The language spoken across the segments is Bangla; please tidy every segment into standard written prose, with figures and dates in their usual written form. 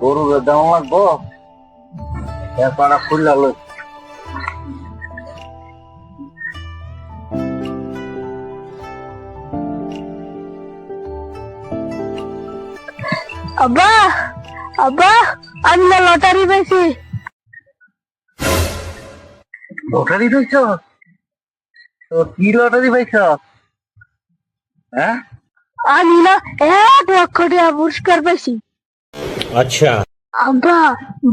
গরুর দাম লাগবো পাড়া খুললা লই। আব্বা আব্বা আমি না লটারি পেয়েছি। লটারি পাইছ? তো কি লটারি পাইছ? হ্যাঁ, আমি না 1 লক্ষ টাকা পুরস্কার পেয়েছি। अच्छा আব্বা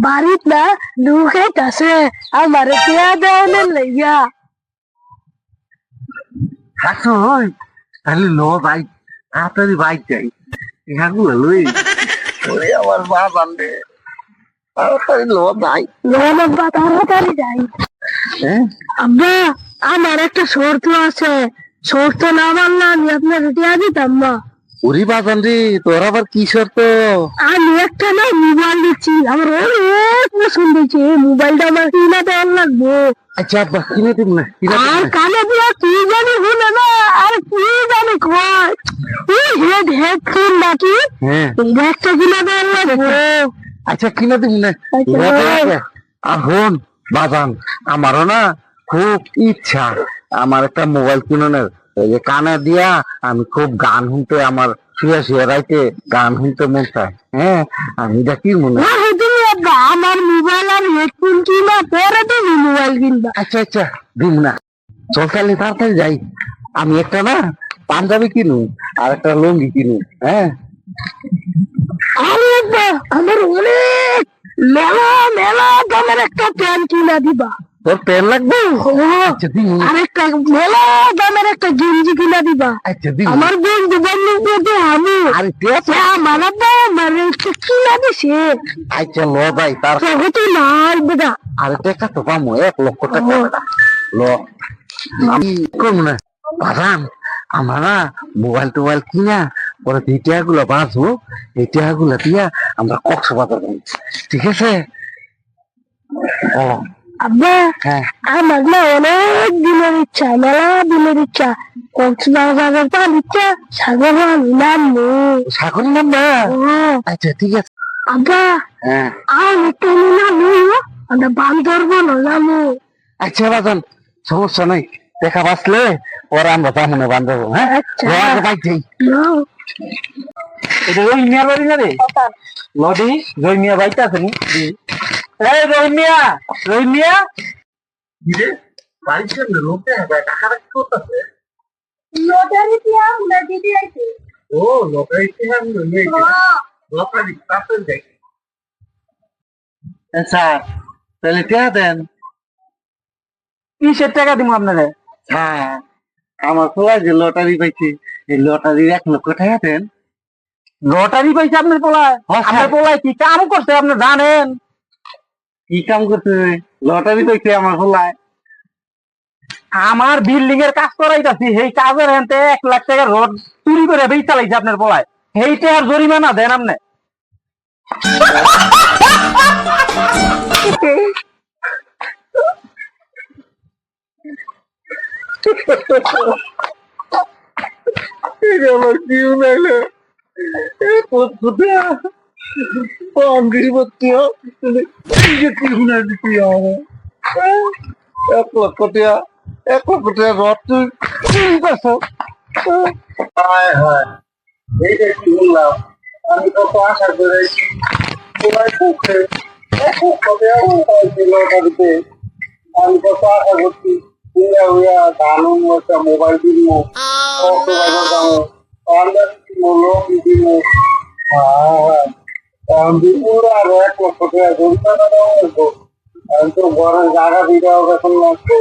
বাড়িত না দুঃখেত আছে আমার টিয়া দেওয়ানের লাইগা। থাকছো ওই তাহলে লো বাইক তাড়াতাড়ি বাইক যাই এখানগুলো লই। ওই আমার মা জানবে, তাড়াতাড়ি লো বাইক। লোন আব্বা তাড়াতাড়ি যাই। হ্যাঁ, আব্বা আমার একটা শর্ত আছে, শর্ত না মানলে আমি আপনার টিয়া দিতাম না। ওরে বাজান রে, তোর আবার কি শর্ত? আমি একটা না মোবাইল দিচ্ছি, আমার অনেক পছন্দ হয়েছে, এই মোবাইলটা আমার কিনা দেওয়ার লাগবে। আচ্ছা আব্বা কিনে দিব না, কিনে দিব আর না। কানে দিয়া কি জানি শুনে না, আর কি জানি কয় ওই হেডফোন নাকি হ্যাঁ, এটা একটা কিনা দেওয়ার লাগবে। আচ্ছা কিনে দিব না। আচ্ছা। আর হন বাজান, আমারও না খুব ইচ্ছা আমার একটা মোবাইল কিনে। এই যে কানে দিয়া আমি খুব গান শুনতে, আমার শুয়ে শুয়ে রাইতে গান শুনতে মন চায়। হ্যাঁ, আমি এটা কি মনে। তুমি আব্বা আমার মোবাইল আর হেডফোন কিনা পরে তুমি মোবাইল কিনবা। আচ্ছা আচ্ছা দিব না, চল তাহলে তাড়াতাড়ি যাই। আমি একটা না পাঞ্জাবি কিনু আর একটা লুঙ্গি কিনু। হ্যাঁ, আরে আব্বা আমার অনেক মেলা মেলা দামের একটা প্যান্ট কিনা দিবা। তোর পেন লাগবে? আচ্ছা দিব না। আর একটা মেলা দামের একটা গেঞ্জি কিনা দিবা। আচ্ছা দিব না। আমার বন্ধু বান্ধব আমি আরে ঠিক আছে। আমার আব্বা আমার একটা কিনা দিছে। আচ্ছা ল ভাই, তার তো নাই বেটা। আরে টাকা তো পাবো 1 লক্ষ টাকা। ল আমি করবো না বাজান, আমরা না মোবাইল টোবাইল কিনা পরে এই টাকাগুলো বাঁচবো, এই টাকাগুলো দিয়া আমরা কক্সবাজার যাবো। ঠিক আছে? ও আব্বা হ্যাঁ, আমার না অনেক দিনের ইচ্ছা, মেলা দিনের ইচ্ছা, কক্সবাজার পার ইচ্ছা, সাগর নামবো। সাগর নাম না? আচ্ছা ঠিক আছে। আব্বা হ্যাঁ, আর একটা নামবো, আমরা বান্দরবন নামবো। আচ্ছা বাজান সমস্যা নাই, দেখা বাঁচলে ওরা আমরা যাবো না বান্ধব। হ্যাঁ, আচ্ছা। ল আগে বাইক যাই। নাও। এটা রহিম মিয়ার বাড়ি না রে? লডি রহিম মিয়া বাইকটা আছে নি? এই রহিম মিয়া, রহিম মিয়া বাড়ির সামনে লোকে টাকা রাখি করতেছে। লটারি দিয়া আমরা দিদি আইছি। ও লটারি লটারি তাড়াতাড়ি যাই। স্যার তাহলে টাকা দেন। কিসের টাকা দিব আপনারা? হ্যাঁ, আমার পোলা যে লটারি পাইছে, এই লটারির 1 লক্ষ টাকা দেন। লটারি পাইছে আপনার পোলায়? আপনার পোলায় কি কাম করছে আপনি জানেন? কি কাম করছে? লটারি পাইছে আমার পোলায়। আমার বিল্ডিং এর কাজ করাইতাছি, সেই কাজের হেনতে 1 লাখ টাকা রড চুরি করে বেচ চালাইছে আপনার পোলায়, সেইটা আর জরিমানা দেন আপনি। আমার কেউ নাইলে এক লক্ষ টাকা, 1 লক্ষ টাকা রড তুই চুরি করছো। এইটা কি বললাম, আমি কত আশা করে তোমার পক্ষে 1 লক্ষ টাকা লটারিতে আমি কত আশা করছি। ধানও একটা মোবাইল কিনবো, কক্সবাজার যাবো, পাঞ্জাবি কিনবো, লুঙ্গি কিনবো। আরো 1 লক্ষ টাকা জরিমানা দেওয়া হতো। আমি তো ঘরের জায়গা দিতে হবে এখন লাগবে।